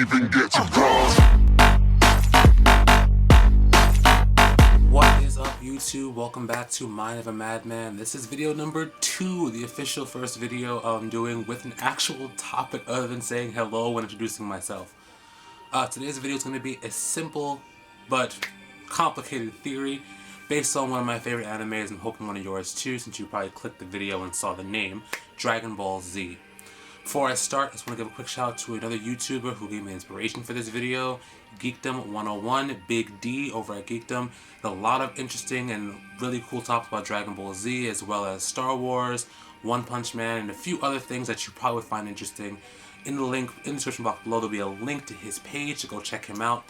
even get to cross. What is up, YouTube? Welcome back to Mind of a Madman. This is video number 2, the official first video I'm doing with an actual topic other than saying hello when introducing myself. Today's video is going to be a simple but complicated theory based on one of my favorite animes. I'm hoping one of yours too, since you probably clicked the video and saw the name, Dragon Ball Z. Before I start, I just want to give a quick shout out to another YouTuber who gave me inspiration for this video, Geekdom 101, Big D over at Geekdom. A lot of interesting and really cool topics about Dragon Ball Z, as well as Star Wars, One Punch Man, and a few other things that you probably would find interesting. In the description box below, there'll be a link to his page to go check him out.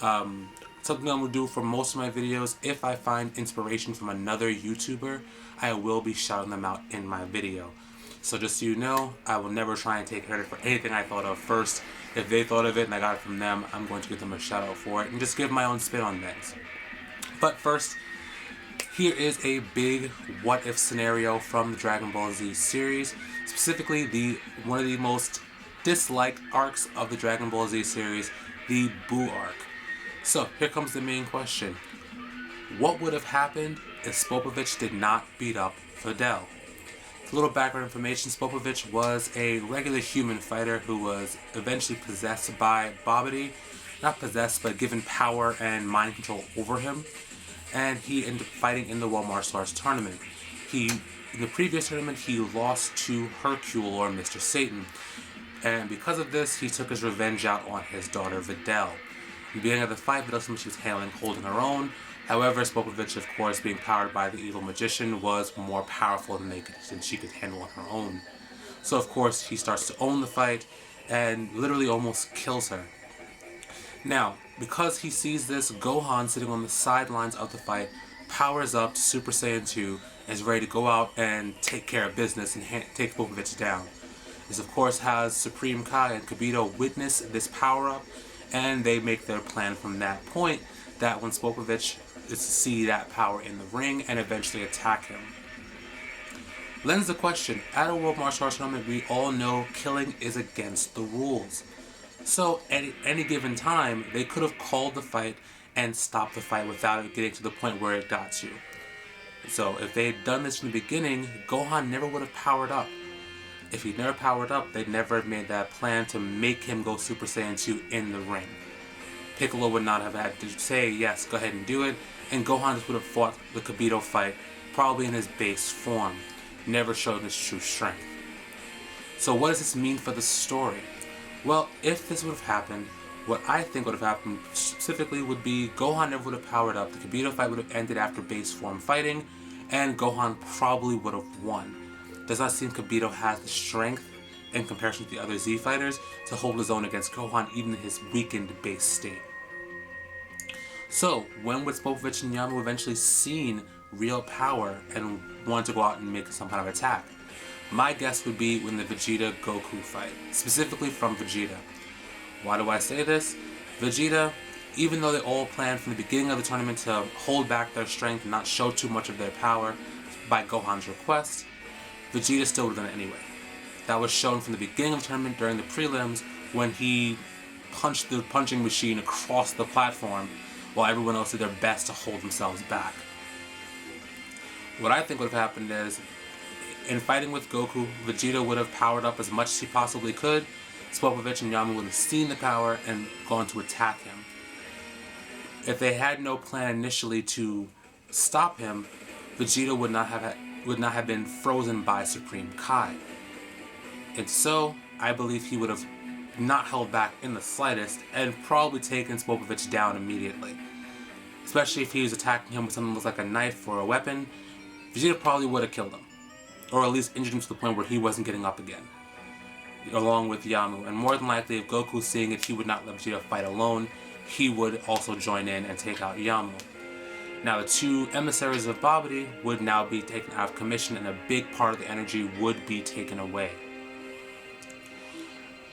Something I'm going to do for most of my videos, if I find inspiration from another YouTuber, I will be shouting them out in my video. So just so you know, I will never try and take credit for anything I thought of first. If they thought of it and I got it from them, I'm going to give them a shout out for it and just give my own spin on things. But first, here is a big what if scenario from the Dragon Ball Z series, specifically one of the most disliked arcs of the Dragon Ball Z series, the Buu Arc. So here comes the main question. What would have happened if Spopovich did not beat up Videl? A little background information: Spopovich was a regular human fighter who was eventually possessed by Babidi. Not possessed, but given power and mind control over him. And he ended up fighting in the World Martial Arts Tournament. In the previous tournament, he lost to Hercule, or Mr. Satan. And because of this, he took his revenge out on his daughter Videl. In the beginning of the fight, Videl she was holding her own. However, Spopovich, of course, being powered by the evil magician, was more powerful than she could handle on her own. So, of course, he starts to own the fight and literally almost kills her. Now, because he sees this, Gohan, sitting on the sidelines of the fight, powers up to Super Saiyan 2 and is ready to go out and take care of business and take Spopovich down. This, of course, has Supreme Kai and Kibito witness this power-up, and they make their plan from that point, that when Spopovich is to see that power in the ring and eventually attack him. Lends the question, at a World Martial Arts Tournament, we all know killing is against the rules. So at any given time, they could have called the fight and stopped the fight without it getting to the point where it got to. So if they had done this from the beginning, Gohan never would have powered up. If he'd never powered up, they'd never have made that plan to make him go Super Saiyan 2 in the ring. Piccolo would not have had to say, yes, go ahead and do it, and Gohan just would have fought the Kibito fight, probably in his base form, never showing his true strength. So what does this mean for the story? Well, if this would have happened, what I think would have happened specifically would be Gohan never would have powered up, the Kibito fight would have ended after base form fighting, and Gohan probably would have won. Does not seem Kibito has the strength, in comparison to the other Z fighters, to hold his own against Gohan even in his weakened base state. So, when would Spopovich and Yamu eventually seen real power and want to go out and make some kind of attack? My guess would be when the Vegeta-Goku fight, specifically from Vegeta. Why do I say this? Vegeta, even though they all planned from the beginning of the tournament to hold back their strength and not show too much of their power by Gohan's request, Vegeta still would have done it anyway. That was shown from the beginning of the tournament during the prelims when he punched the punching machine across the platform while everyone else did their best to hold themselves back. What I think would have happened is, in fighting with Goku, Vegeta would have powered up as much as he possibly could. Spopovich and Yamu would have seen the power and gone to attack him. If they had no plan initially to stop him, Vegeta would not have been frozen by Supreme Kai. And so, I believe he would have not held back in the slightest and probably taken Spopovich down immediately. Especially if he was attacking him with something that looks like a knife or a weapon, Vegeta probably would have killed him. Or at least injured him to the point where he wasn't getting up again, along with Yamu. And more than likely, if Goku, seeing it, he would not let Vegeta fight alone, he would also join in and take out Yamu. Now, the two emissaries of Babidi would now be taken out of commission, and a big part of the energy would be taken away.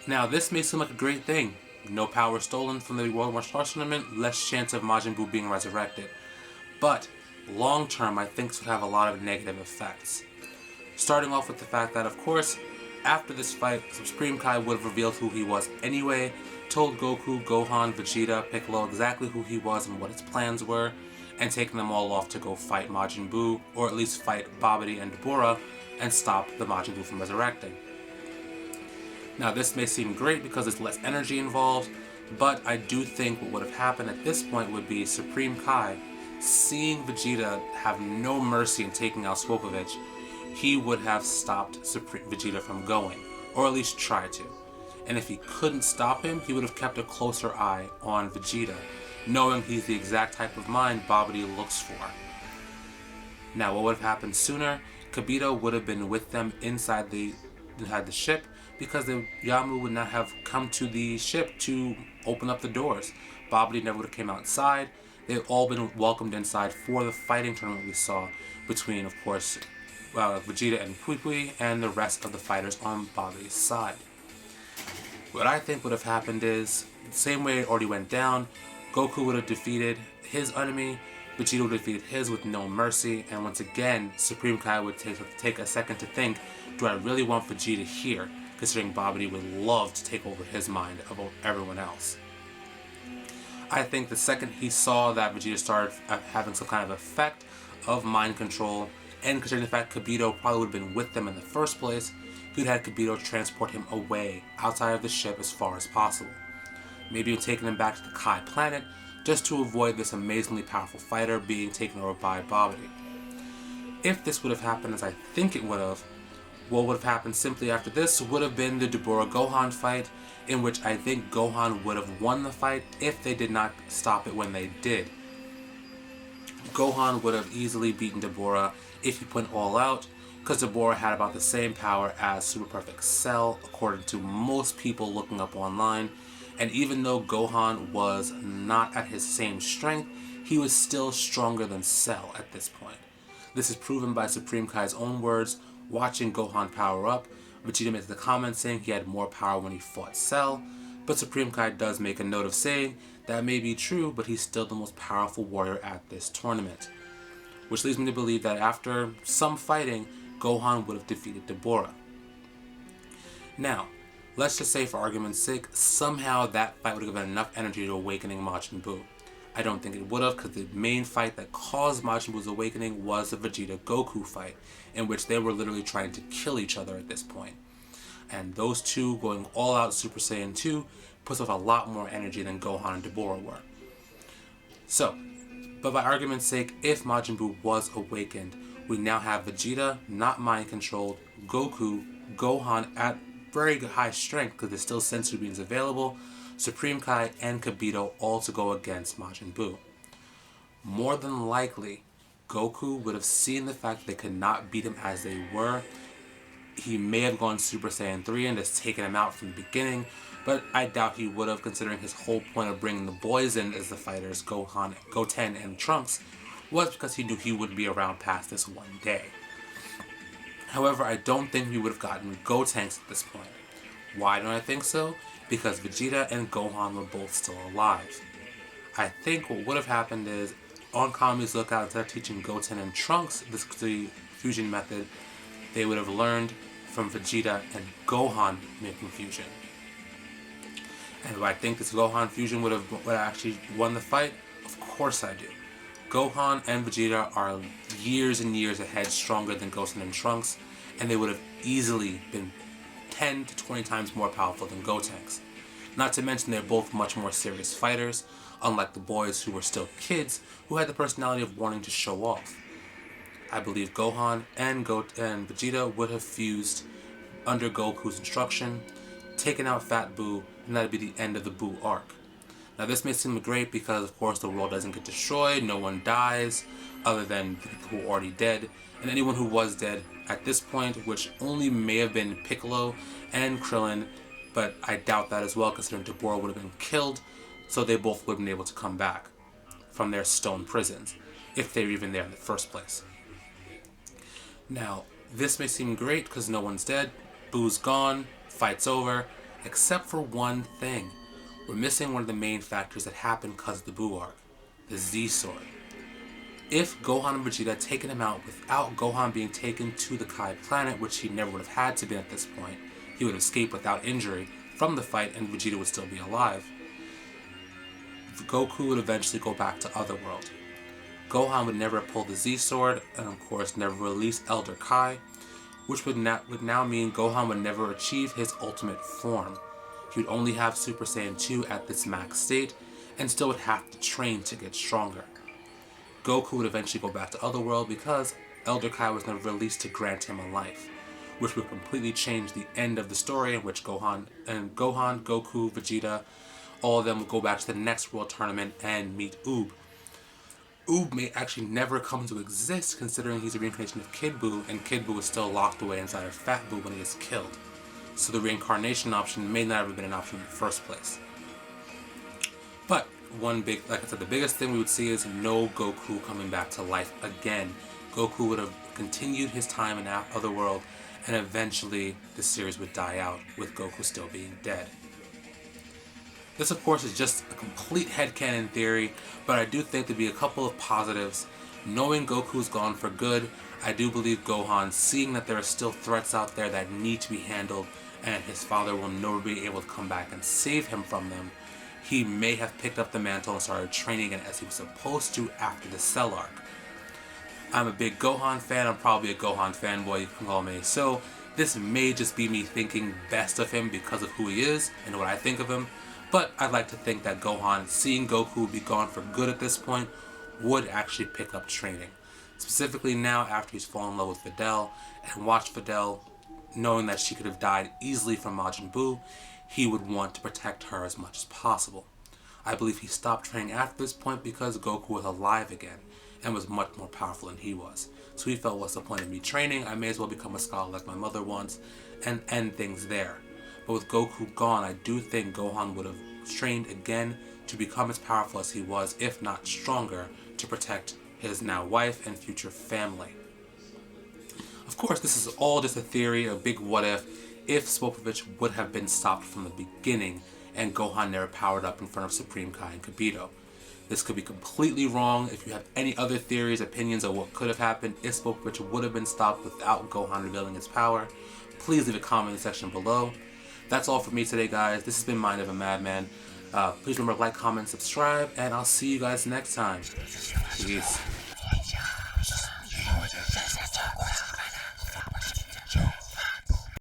Now, this may seem like a great thing. No power stolen from the World Martial Arts Tournament, less chance of Majin Buu being resurrected. But, long term, I think this would have a lot of negative effects. Starting off with the fact that, of course, After this fight, Supreme Kai would have revealed who he was anyway, told Goku, Gohan, Vegeta, Piccolo exactly who he was and what his plans were, and taken them all off to go fight Majin Buu, or at least fight Babidi and Dabura, and stop the Majin Buu from resurrecting. Now this may seem great because there's less energy involved, but I do think what would have happened at this point would be Supreme Kai, seeing Vegeta have no mercy in taking out Spopovich, he would have stopped Vegeta from going, or at least tried to. And if he couldn't stop him, he would have kept a closer eye on Vegeta, knowing he's the exact type of mind Babidi looks for. Now, what would have happened sooner? Kibito would have been with them inside the ship, because the Yamu would not have come to the ship to open up the doors. Babidi never would have came outside. They've all been welcomed inside for the fighting tournament we saw between, of course, Vegeta and Pui Pui and the rest of the fighters on Babidi's side. What I think would have happened is, the same way it already went down, Goku would have defeated his enemy, Vegeta would have defeated his with no mercy, and once again, Supreme Kai would take a second to think, do I really want Vegeta here, considering Babidi would love to take over his mind about everyone else. I think the second he saw that Vegeta started having some kind of effect of mind control, and considering the fact Kibito probably would have been with them in the first place, he would have had Kibito transport him away outside of the ship as far as possible. Maybe even taking him back to the Kai planet, just to avoid this amazingly powerful fighter being taken over by Babidi. If this would have happened as I think it would have, what would have happened simply after this would have been the Dabura Gohan fight, in which I think Gohan would have won the fight if they did not stop it when they did. Gohan would have easily beaten Dabura if he went all out, because Dabura had about the same power as Super Perfect Cell, according to most people looking up online, and even though Gohan was not at his same strength, he was still stronger than Cell at this point. This is proven by Supreme Kai's own words, watching Gohan power up. Vegeta makes the comment saying he had more power when he fought Cell, but Supreme Kai does make a note of saying that may be true, but he's still the most powerful warrior at this tournament. Which leads me to believe that after some fighting, Gohan would have defeated Dabura. Now, let's just say for argument's sake, somehow that fight would have given enough energy to awakening Majin Buu. I don't think it would have, because the main fight that caused Majin Buu's awakening was the Vegeta-Goku fight, in which they were literally trying to kill each other at this point. And those two going all out Super Saiyan 2 puts off a lot more energy than Gohan and Dabura were. So, but by argument's sake, if Majin Buu was awakened, we now have Vegeta, not mind-controlled, Goku, Gohan at very high strength because there's still sensory beings available, Supreme Kai and Kibito all to go against Majin Buu. More than likely, Goku would have seen the fact that they could not beat him as they were. He may have gone Super Saiyan 3 and just taken him out from the beginning, but I doubt he would have, considering his whole point of bringing the boys in as the fighters, Goten and Trunks, was because he knew he wouldn't be around past this one day. However, I don't think we would have gotten Gotenks at this point. Why don't I think so? Because Vegeta and Gohan were both still alive. I think what would have happened is, on Kami's lookout, instead of teaching Goten and Trunks the fusion method, they would have learned from Vegeta and Gohan making fusion. And do I think this Gohan fusion would have actually won the fight? Of course I do. Gohan and Vegeta are years and years ahead stronger than Goten and Trunks, and they would have easily been 10 to 20 times more powerful than Gotenks. Not to mention they're both much more serious fighters, unlike the boys who were still kids who had the personality of wanting to show off. I believe Gohan and Vegeta would have fused under Goku's instruction, taken out Fat Buu, and that would be the end of the Buu Arc. Now this may seem great because of course the world doesn't get destroyed, no one dies, other than the people who are already dead, and anyone who was dead at this point, which only may have been Piccolo and Krillin, but I doubt that as well considering Dabura would have been killed, so they both would have been able to come back from their stone prisons, if they were even there in the first place. Now, this may seem great because no one's dead, Buu's gone, fight's over, except for one thing. We're missing one of the main factors that happened because of the Buu Arc, the Z-Sword. If Gohan and Vegeta had taken him out without Gohan being taken to the Kai planet, which he never would have had to be at this point, he would escape without injury from the fight and Vegeta would still be alive. Goku would eventually go back to Otherworld. Gohan would never pull the Z-Sword, and of course never release Elder Kai, which would now mean Gohan would never achieve his ultimate form. He would only have Super Saiyan 2 at this max state, and still would have to train to get stronger. Goku would eventually go back to Otherworld because Elder Kai was never released to grant him a life, which would completely change the end of the story in which Goku, Vegeta, all of them would go back to the next World Tournament and meet Oob. Oob may actually never come to exist considering he's a reincarnation of Kid Buu, and Kid Buu is still locked away inside of Fat Buu when he is killed. So the reincarnation option may not have been an option in the first place. But like I said, the biggest thing we would see is no Goku coming back to life again. Goku would have continued his time in Otherworld, and eventually the series would die out with Goku still being dead. This, of course, is just a complete headcanon theory, but I do think there'd be a couple of positives. Knowing Goku's gone for good, I do believe Gohan, seeing that there are still threats out there that need to be handled, and his father will never be able to come back and save him from them, he may have picked up the mantle and started training again as he was supposed to after the Cell Arc. I'm a big Gohan fan, I'm probably a Gohan fanboy, you can call me, so this may just be me thinking best of him because of who he is and what I think of him. But I'd like to think that Gohan, seeing Goku be gone for good at this point, would actually pick up training. Specifically now after he's fallen in love with Videl and watched Videl, knowing that she could have died easily from Majin Buu, he would want to protect her as much as possible. I believe he stopped training after this point because Goku was alive again and was much more powerful than he was. So he felt, what's the point of me training? I may as well become a scholar like my mother wants and end things there. But with Goku gone, I do think Gohan would have trained again to become as powerful as he was, if not stronger, to protect his now wife and future family. Of course, this is all just a theory, a big what if Spopovich would have been stopped from the beginning and Gohan never powered up in front of Supreme Kai and Kibito. This could be completely wrong. If you have any other theories, opinions of what could have happened if Spopovich would have been stopped without Gohan revealing his power, please leave a comment in the section below. That's all for me today, guys. This has been Mind of a Madman. Please remember to like, comment, subscribe, and I'll see you guys next time. Peace.